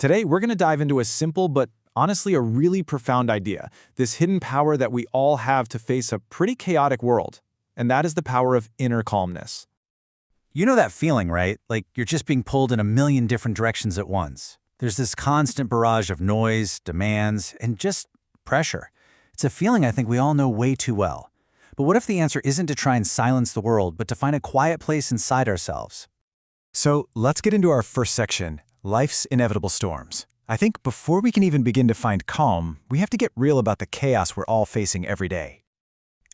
Today, we're going to dive into a simple but honestly a really profound idea, this hidden power that we all have to face a pretty chaotic world, and that is the power of inner calmness. You know that feeling, right? Like you're just being pulled in a million different directions at once. There's this constant barrage of noise, demands, and just pressure. It's a feeling I think we all know way too well. But what if the answer isn't to try and silence the world, but to find a quiet place inside ourselves? So let's get into our first section, life's inevitable storms. I think before we can even begin to find calm, we have to get real about the chaos we're all facing every day.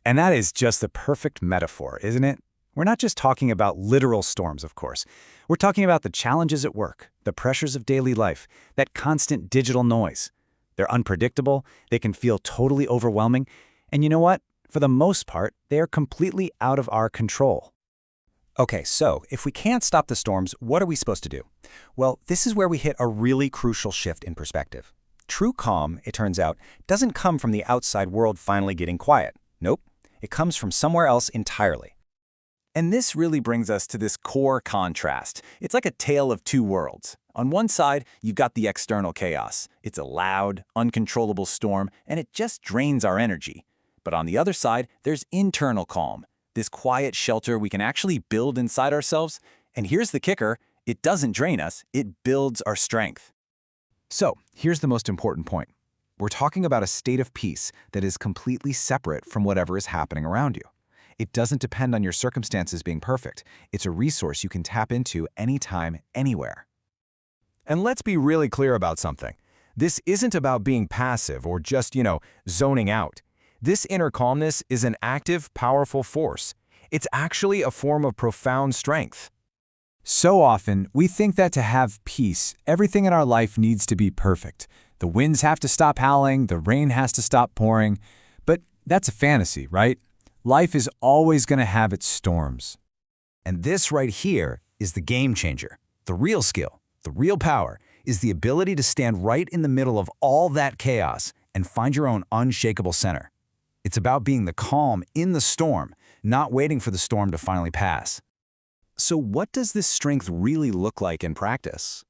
And that is just the perfect metaphor, isn't it? We're not just talking about literal storms, of course. We're talking about the challenges at work, the pressures of daily life, that constant digital noise. They're unpredictable, they can feel totally overwhelming, and you know what? For the most part, they are completely out of our control. Okay, so if we can't stop the storms, what are we supposed to do? Well, this is where we hit a really crucial shift in perspective. True calm, it turns out, doesn't come from the outside world finally getting quiet. Nope, it comes from somewhere else entirely. And this really brings us to this core contrast. It's like a tale of two worlds. On one side, you've got the external chaos. It's a loud, uncontrollable storm, and it just drains our energy. But on the other side, there's internal calm, this quiet shelter we can actually build inside ourselves. And here's the kicker, it doesn't drain us, it builds our strength. So, here's the most important point. We're talking about a state of peace that is completely separate from whatever is happening around you. It doesn't depend on your circumstances being perfect. It's a resource you can tap into anytime, anywhere. And let's be really clear about something. This isn't about being passive or just, zoning out. This inner calmness is an active, powerful force. It's actually a form of profound strength. So often, we think that to have peace, everything in our life needs to be perfect. The winds have to stop howling, the rain has to stop pouring. But that's a fantasy, right? Life is always going to have its storms. And this right here is the game changer. The real skill, the real power, is the ability to stand right in the middle of all that chaos and find your own unshakable center. It's about being the calm in the storm, not waiting for the storm to finally pass. So what does this strength really look like in practice?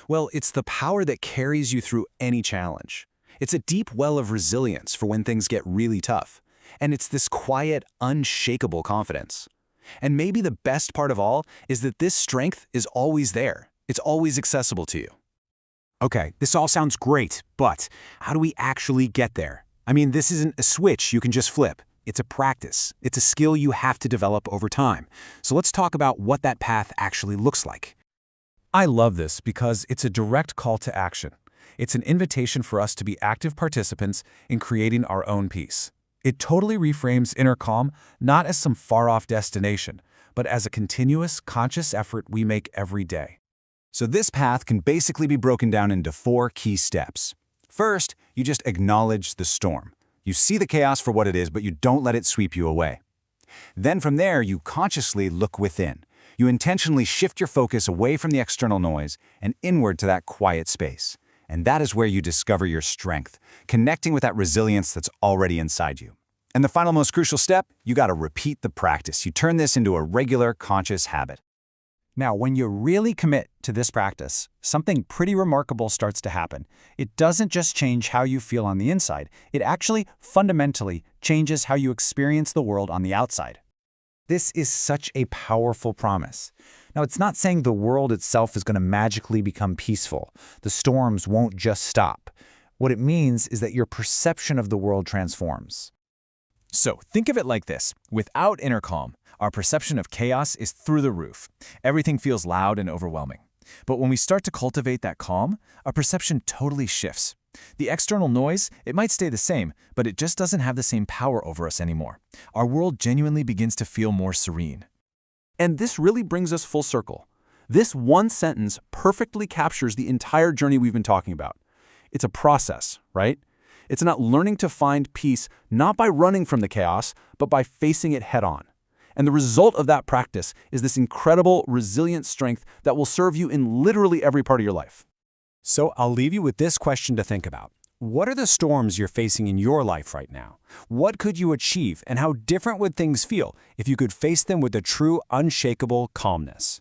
Well, it's the power that carries you through any challenge. It's a deep well of resilience for when things get really tough. And it's this quiet, unshakable confidence. And maybe the best part of all is that this strength is always there. It's always accessible to you. Okay, this all sounds great, but how do we actually get there? I mean, this isn't a switch you can just flip. It's a practice. It's a skill you have to develop over time. So let's talk about what that path actually looks like. I love this because it's a direct call to action. It's an invitation for us to be active participants in creating our own peace. It totally reframes inner calm not as some far-off destination, but as a continuous, conscious effort we make every day. So this path can basically be broken down into 4 key steps. First, you just acknowledge the storm. You see the chaos for what it is, but you don't let it sweep you away. Then from there, you consciously look within. You intentionally shift your focus away from the external noise and inward to that quiet space. And that is where you discover your strength, connecting with that resilience that's already inside you. And the final most crucial step, you got to repeat the practice. You turn this into a regular, conscious habit. Now, when you really commit to this practice, something pretty remarkable starts to happen. It doesn't just change how you feel on the inside, it actually fundamentally changes how you experience the world on the outside. This is such a powerful promise. Now, it's not saying the world itself is going to magically become peaceful. The storms won't just stop. What it means is that your perception of the world transforms. So think of it like this. Without inner calm, our perception of chaos is through the roof. Everything feels loud and overwhelming. But when we start to cultivate that calm, our perception totally shifts. The external noise, it might stay the same, but it just doesn't have the same power over us anymore. Our world genuinely begins to feel more serene. And this really brings us full circle. This one sentence perfectly captures the entire journey we've been talking about. It's a process, right? It's not learning to find peace not by running from the chaos, but by facing it head-on. And the result of that practice is this incredible, resilient strength that will serve you in literally every part of your life. So I'll leave you with this question to think about. What are the storms you're facing in your life right now? What could you achieve, and how different would things feel if you could face them with a true, unshakable calmness?